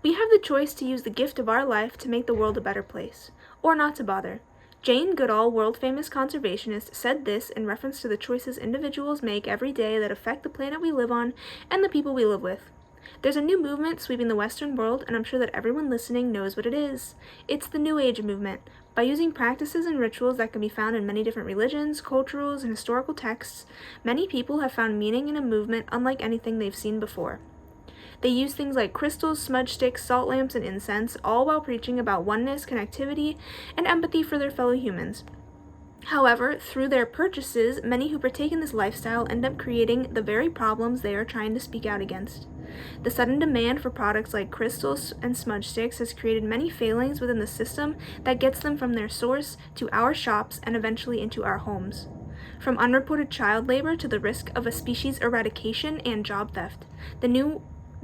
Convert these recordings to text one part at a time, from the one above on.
We have the choice to use the gift of our life to make the world a better place, or not to bother. Jane Goodall, world-famous conservationist, said this in reference to the choices individuals make every day that affect the planet we live on and the people we live with. There's a new movement sweeping the Western world, and I'm sure that everyone listening knows what it is. It's the New Age movement. By using practices and rituals that can be found in many different religions, cultures, and historical texts, many people have found meaning in a movement unlike anything they've seen before. They use things like crystals, smudge sticks, salt lamps, and incense, all while preaching about oneness, connectivity, and empathy for their fellow humans. However, through their purchases, many who partake in this lifestyle end up creating the very problems they are trying to speak out against. The sudden demand for products like crystals and smudge sticks has created many failings within the system that gets them from their source to our shops and eventually into our homes. From unreported child labor to the risk of a species eradication and job theft,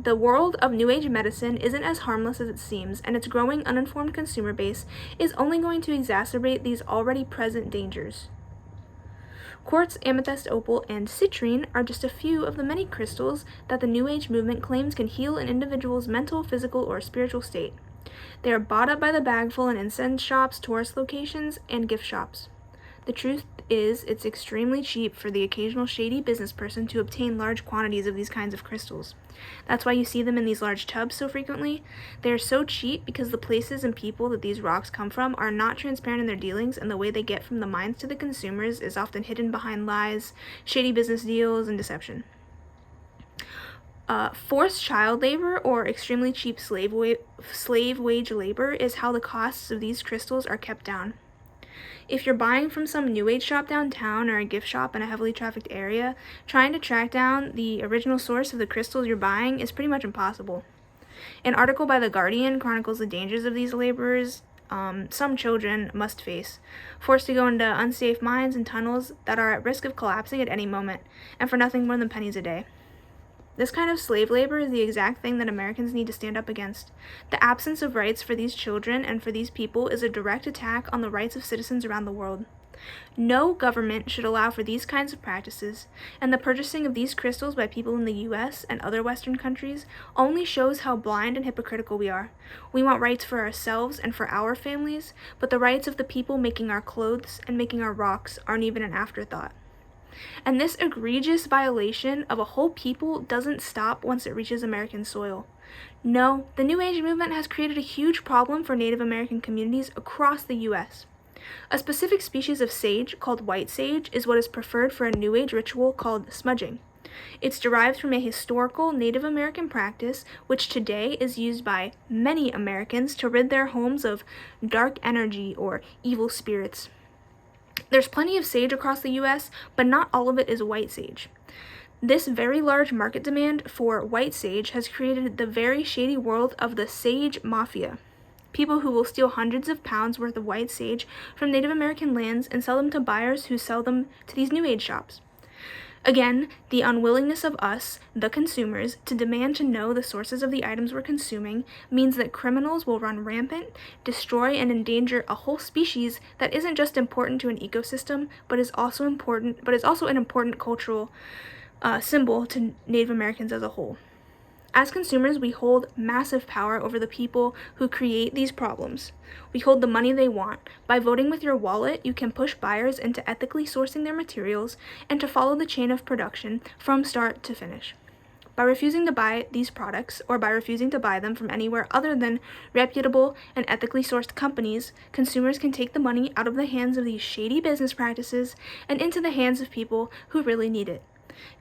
the world of New Age medicine isn't as harmless as it seems, and its growing uninformed consumer base is only going to exacerbate these already present dangers. Quartz, amethyst, opal, and citrine are just a few of the many crystals that the New Age movement claims can heal an individual's mental, physical, or spiritual state. They are bought up by the bagful in incense shops, tourist locations, and gift shops. The truth is, it's extremely cheap for the occasional shady business person to obtain large quantities of these kinds of crystals. That's why you see them in these large tubs so frequently. They are so cheap because the places and people that these rocks come from are not transparent in their dealings, and the way they get from the mines to the consumers is often hidden behind lies, shady business deals, and deception. Forced child labor or extremely cheap slave wage labor is how the costs of these crystals are kept down. If you're buying from some New Age shop downtown or a gift shop in a heavily trafficked area, trying to track down the original source of the crystals you're buying is pretty much impossible. An article by The Guardian chronicles the dangers of these laborers some children must face, forced to go into unsafe mines and tunnels that are at risk of collapsing at any moment, and for nothing more than pennies a day. This kind of slave labor is the exact thing that Americans need to stand up against. The absence of rights for these children and for these people is a direct attack on the rights of citizens around the world. No government should allow for these kinds of practices, and the purchasing of these crystals by people in the US and other Western countries only shows how blind and hypocritical we are. We want rights for ourselves and for our families, but the rights of the people making our clothes and making our rocks aren't even an afterthought. And this egregious violation of a whole people doesn't stop once it reaches American soil. No, the New Age movement has created a huge problem for Native American communities across the U.S. A specific species of sage, called white sage, is what is preferred for a New Age ritual called smudging. It's derived from a historical Native American practice which today is used by many Americans to rid their homes of dark energy or evil spirits. There's plenty of sage across the U.S., but not all of it is white sage. This very large market demand for white sage has created the very shady world of the sage mafia. People who will steal hundreds of pounds worth of white sage from Native American lands and sell them to buyers who sell them to these New Age shops. Again, the unwillingness of us, the consumers, to demand to know the sources of the items we're consuming means that criminals will run rampant, destroy and endanger a whole species that isn't just important to an ecosystem, but is also an important cultural symbol to Native Americans as a whole. As consumers, we hold massive power over the people who create these problems. We hold the money they want. By voting with your wallet, you can push buyers into ethically sourcing their materials and to follow the chain of production from start to finish. By refusing to buy these products, or by refusing to buy them from anywhere other than reputable and ethically sourced companies, consumers can take the money out of the hands of these shady business practices and into the hands of people who really need it.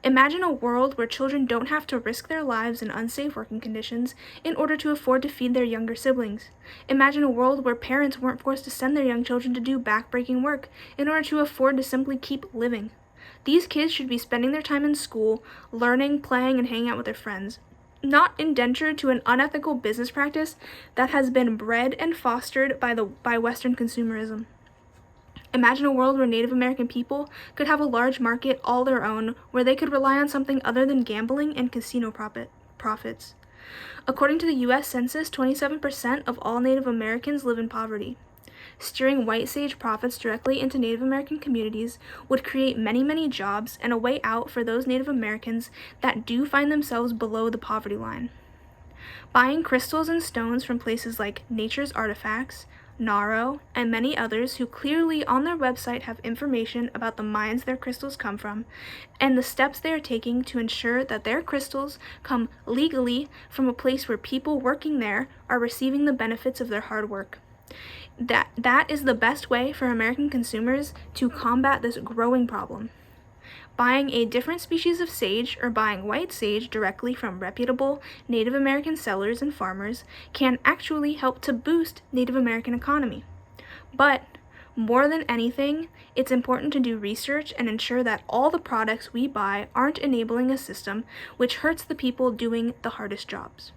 Imagine a world where children don't have to risk their lives in unsafe working conditions in order to afford to feed their younger siblings. Imagine a world where parents weren't forced to send their young children to do back-breaking work in order to afford to simply keep living. These kids should be spending their time in school, learning, playing, and hanging out with their friends, not indentured to an unethical business practice that has been bred and fostered by Western consumerism. Imagine a world where Native American people could have a large market all their own, where they could rely on something other than gambling and casino profits. According to the U.S. Census, 27% of all Native Americans live in poverty. Steering white sage profits directly into Native American communities would create many, many jobs and a way out for those Native Americans that do find themselves below the poverty line. Buying crystals and stones from places like Nature's Artifacts, Naro, and many others who clearly on their website have information about the mines their crystals come from and the steps they are taking to ensure that their crystals come legally from a place where people working there are receiving the benefits of their hard work. That is the best way for American consumers to combat this growing problem. Buying a different species of sage or buying white sage directly from reputable Native American sellers and farmers can actually help to boost Native American economy. But more than anything, it's important to do research and ensure that all the products we buy aren't enabling a system which hurts the people doing the hardest jobs.